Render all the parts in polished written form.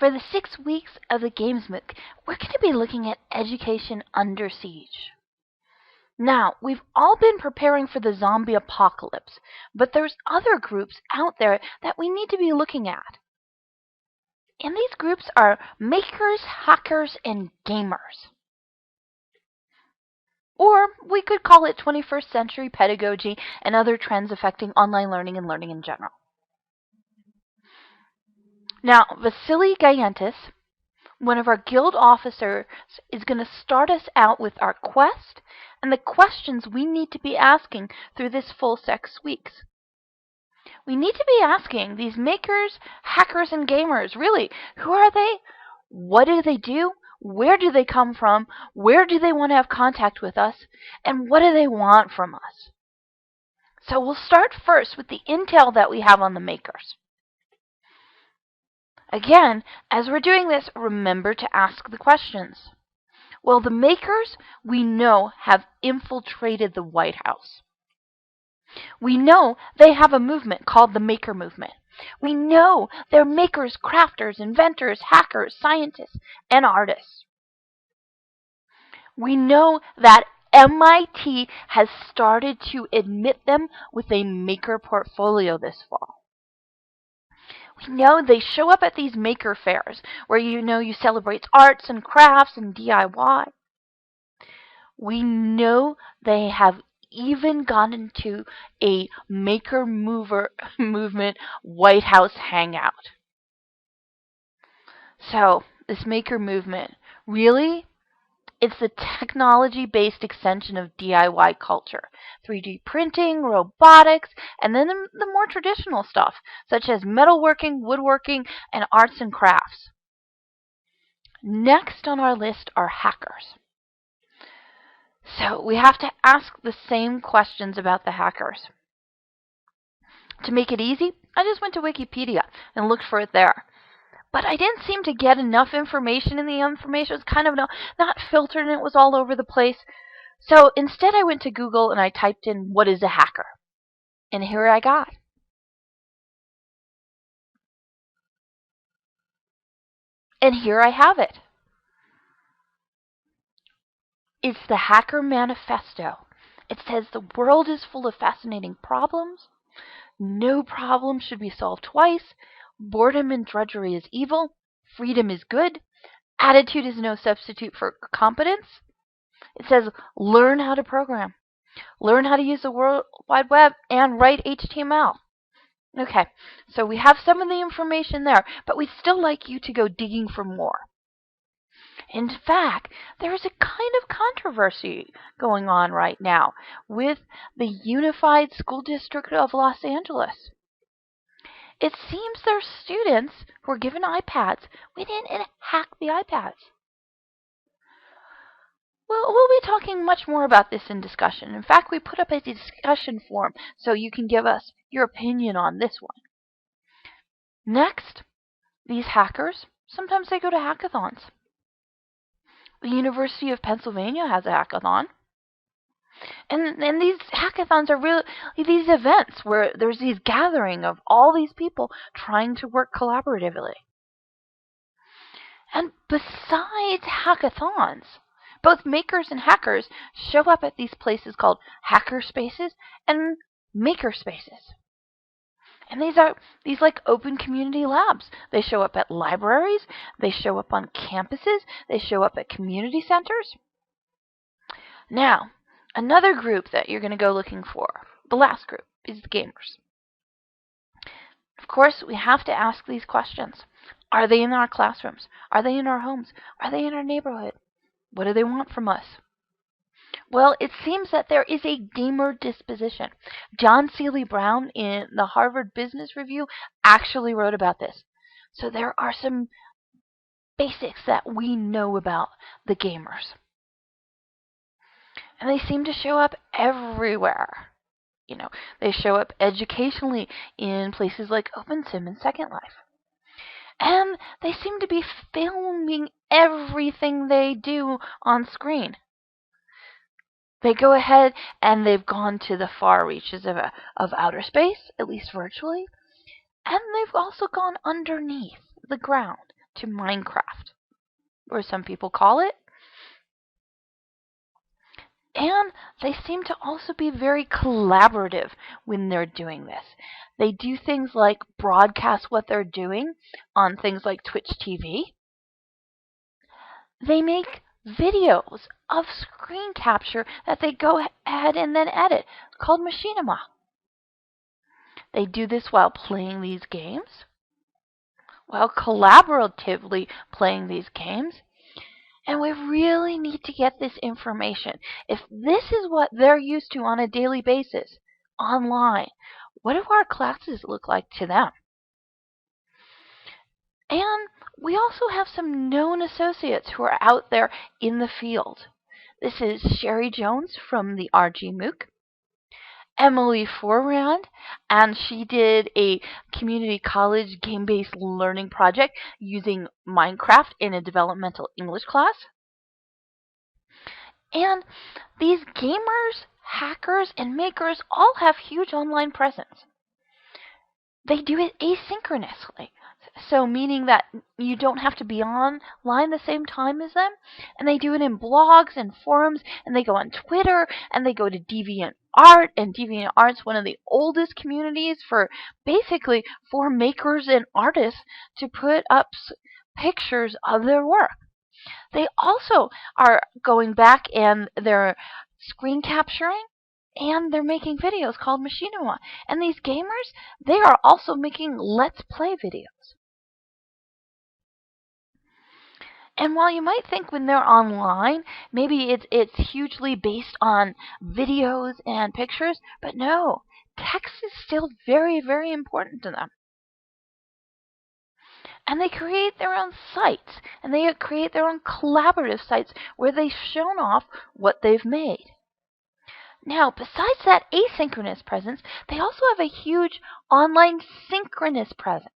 For the 6 weeks of the Games MOOC, we're going to be looking at education under siege. Now, we've all been preparing for the zombie apocalypse, but there's other groups out there that we need to be looking at. And these groups are makers, hackers, and gamers. Or we could call it 21st century pedagogy and other trends affecting online learning and learning in general. Now, Vasily Gayentis, one of our guild officers, is going to start us out with our quest and the questions we need to be asking through this full 6 weeks. We need to be asking these makers, hackers, and gamers, really, who are they? What do they do? Where do they come from? Where do they want to have contact with us? And what do they want from us? So we'll start first with the intel that we have on the makers. Again, as we're doing this, remember to ask the questions. Well, the makers, we know, have infiltrated the White House. We know they have a movement called the Maker Movement. We know they're makers, crafters, inventors, hackers, scientists, and artists. We know that MIT has started to admit them with a maker portfolio this fall. We know they show up at these maker fairs where you celebrate arts and crafts and DIY. We know they have even gone into a maker movement White House hangout. So, this maker movement, really, it's the technology-based extension of DIY culture. 3D printing, robotics, and then the more traditional stuff, such as metalworking, woodworking, and arts and crafts. Next on our list are hackers. So we have to ask the same questions about the hackers. To make it easy, I just went to Wikipedia and looked for it there. But I didn't seem to get enough information, and the information was kind of not filtered, and it was all over the place. So instead I went to Google and I typed in, what is a hacker? And here I got. And here I have it. It's the Hacker Manifesto. It says the world is full of fascinating problems. No problem should be solved twice. Boredom and drudgery is evil. Freedom is good. Attitude is no substitute for competence. It says learn how to program. Learn how to use the World Wide Web and write HTML. Okay, so we have some of the information there, but we'd still like you to go digging for more. In fact, there is a kind of controversy going on right now with the Unified School District of Los Angeles. It seems their students who were given iPads went in and hacked the iPads. Well, we'll be talking much more about this in discussion. In fact, we put up a discussion forum so you can give us your opinion on this one. Next, these hackers, sometimes they go to hackathons. The University of Pennsylvania has a hackathon. And these hackathons are really these events where there's these gathering of all these people trying to work collaboratively. And besides hackathons, both makers and hackers show up at these places called hacker spaces and maker spaces. And these are like open community labs. They show up at libraries, they show up on campuses, they show up at community centers. Now, another group that you're going to go looking for, the last group, is the gamers. Of course, we have to ask these questions. Are they in our classrooms? Are they in our homes? Are they in our neighborhood? What do they want from us? Well, it seems that there is a gamer disposition. John Seeley Brown in the Harvard Business Review actually wrote about this. So there are some basics that we know about the gamers. And they seem to show up everywhere. They show up educationally in places like OpenSim and Second Life. And they seem to be filming everything they do on screen. They go ahead and they've gone to the far reaches of outer space, at least virtually, and they've also gone underneath the ground. to Minecraft, or some people call it. And they seem to also be very collaborative when they're doing this. They do things like broadcast what they're doing on things like Twitch TV. They make videos of screen capture that they go ahead and then edit, called machinima. They do this while playing these games, while collaboratively playing these games. And we really need to get this information. If this is what they're used to on a daily basis, online, what do our classes look like to them? And we also have some known associates who are out there in the field. This is Sherry Jones from the RG MOOC, Emily Forrand, and she did a community college game-based learning project using Minecraft in a developmental English class. And these gamers, hackers, and makers all have huge online presence. They do it asynchronously, so meaning that you don't have to be online the same time as them. And they do it in blogs and forums, and they go on Twitter, and they go to DeviantArt, and DeviantArt's one of the oldest communities for basically for makers and artists to put up pictures of their work. They also are going back and they're screen capturing and they're making videos called machinima. And these gamers, they are also making Let's Play videos. And while you might think when they're online, maybe it's hugely based on videos and pictures, but no, text is still very, very important to them. And they create their own sites, and they create their own collaborative sites where they've shown off what they've made. Now, besides that asynchronous presence, they also have a huge online synchronous presence.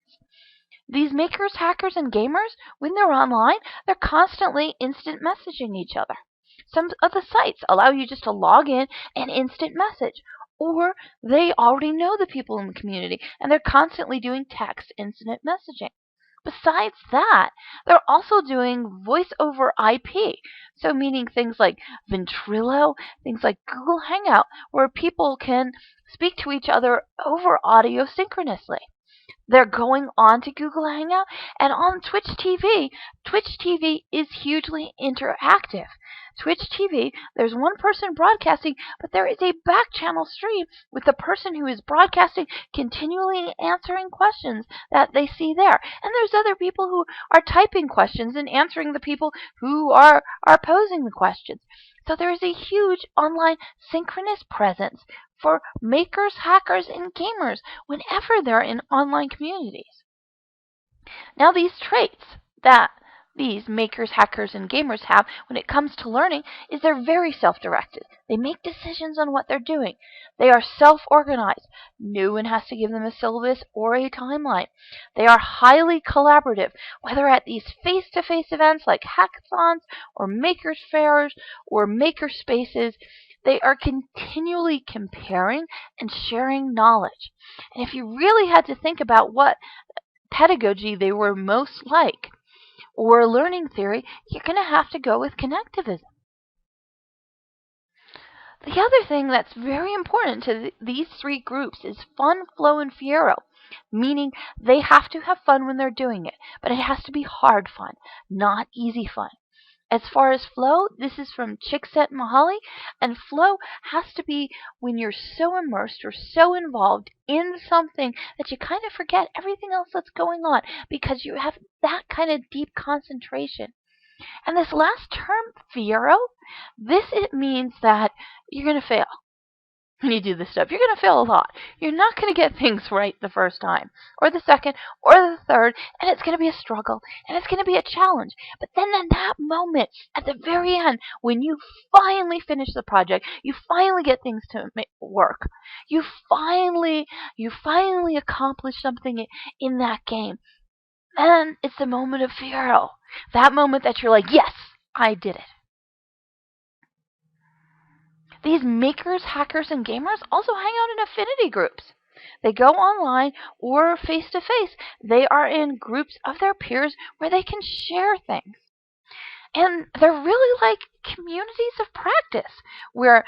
These makers, hackers, and gamers, when they're online, they're constantly instant messaging each other. Some of the sites allow you just to log in and instant message, or they already know the people in the community, and they're constantly doing text instant messaging. Besides that, they're also doing voice over IP, so meaning things like Ventrilo, things like Google Hangout, where people can speak to each other over audio synchronously. They're going on to Google Hangout, and on Twitch TV. Twitch TV is hugely interactive. Twitch TV, there's one person broadcasting, but there is a back channel stream with the person who is broadcasting continually answering questions that they see there. And there's other people who are typing questions and answering the people who are posing the questions. So there is a huge online synchronous presence for makers, hackers, and gamers whenever they're in online communities. Now, these traits that these makers, hackers, and gamers have when it comes to learning is they're very self-directed. They make decisions on what they're doing. They are self-organized. No one has to give them a syllabus or a timeline. They are highly collaborative, whether at these face-to-face events like hackathons or makers fairs or maker spaces. They are continually comparing and sharing knowledge. And if you really had to think about what pedagogy they were most like, or learning theory, you're going to have to go with connectivism. The other thing that's very important to these three groups is fun, flow, and fiero, meaning they have to have fun when they're doing it, but it has to be hard fun, not easy fun. As far as flow, this is from Chickset Mahali, and flow has to be when you're so immersed or so involved in something that you kind of forget everything else that's going on because you have that kind of deep concentration. And this last term, fiero, it means that you're going to fail. When you do this stuff, you're going to fail a lot. You're not going to get things right the first time, or the second, or the third, and it's going to be a struggle, and it's going to be a challenge. But then in that moment, at the very end, when you finally finish the project, you finally get things to work, you finally accomplish something in that game, then it's the moment of fiero. That moment that you're like, yes, I did it. These makers, hackers, and gamers also hang out in affinity groups. They go online or face-to-face. They are in groups of their peers where they can share things. And they're really like communities of practice where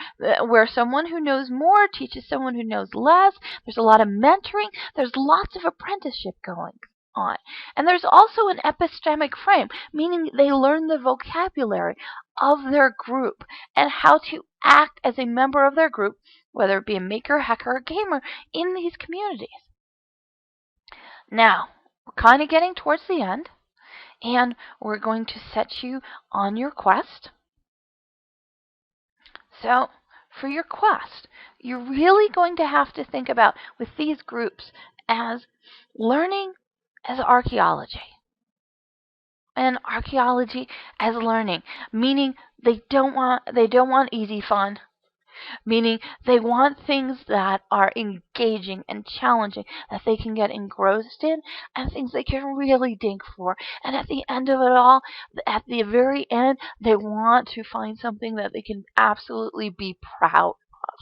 someone who knows more teaches someone who knows less. There's a lot of mentoring. There's lots of apprenticeship going on. And there's also an epistemic frame, meaning they learn the vocabulary of their group and how to act as a member of their group, whether it be a maker, hacker, or gamer, in these communities. Now, we're kind of getting towards the end, and we're going to set you on your quest. So, for your quest, you're really going to have to think about with these groups as learning as archaeology. And archaeology as learning, meaning they don't want easy fun. Meaning they want things that are engaging and challenging, that they can get engrossed in, and things they can really dig for. And at the end of it all, at the very end, they want to find something that they can absolutely be proud of.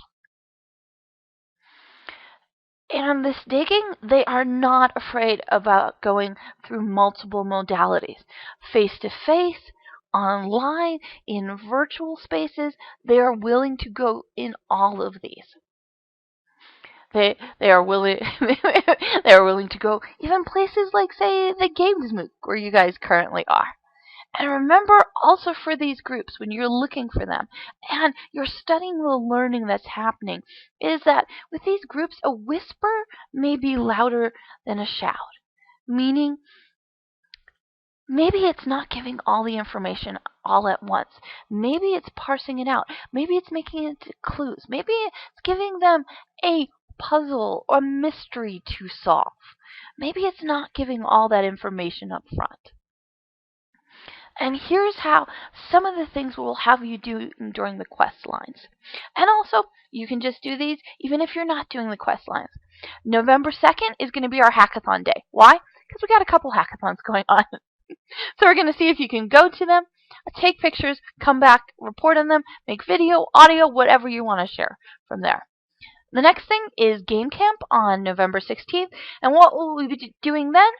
And this digging, they are not afraid about going through multiple modalities. Face-to-face, online, in virtual spaces, they are willing to go in all of these. They are willing they are willing to go even places like, say, the Games MOOC where you guys currently are. And remember also for these groups, when you're looking for them and you're studying the learning that's happening, is that with these groups, a whisper may be louder than a shout. Meaning, maybe it's not giving all the information all at once. Maybe it's parsing it out. Maybe it's making it into clues. Maybe it's giving them a puzzle or mystery to solve. Maybe it's not giving all that information up front. And here's how some of the things we'll have you do during the quest lines. And also, you can just do these even if you're not doing the quest lines. November 2nd is going to be our hackathon day. Why? Because we got a couple hackathons going on. So we're going to see if you can go to them, take pictures, come back, report on them, make video, audio, whatever you want to share from there. The next thing is Game Camp on November 16th. And what will we be doing then?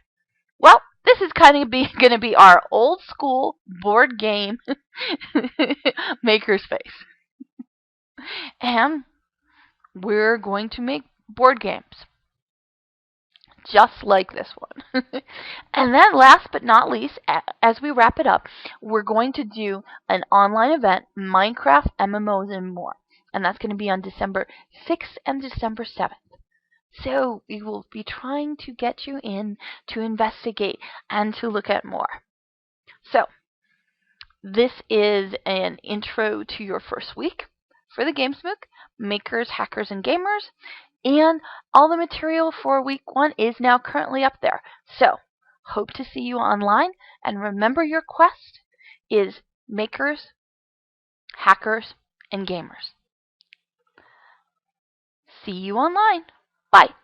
Well, this is kind of going to be our old school board game makerspace. And we're going to make board games. Just like this one. And then last but not least, as we wrap it up, we're going to do an online event, Minecraft, MMOs, and more. And that's going to be on December 6th and December 7th. So we will be trying to get you in to investigate and to look at more. So this is an intro to your first week for the Games MOOC, Makers, Hackers, and Gamers. And all the material for week 1 is now currently up there. So hope to see you online. And remember, your quest is Makers, Hackers, and Gamers. See you online. Bye.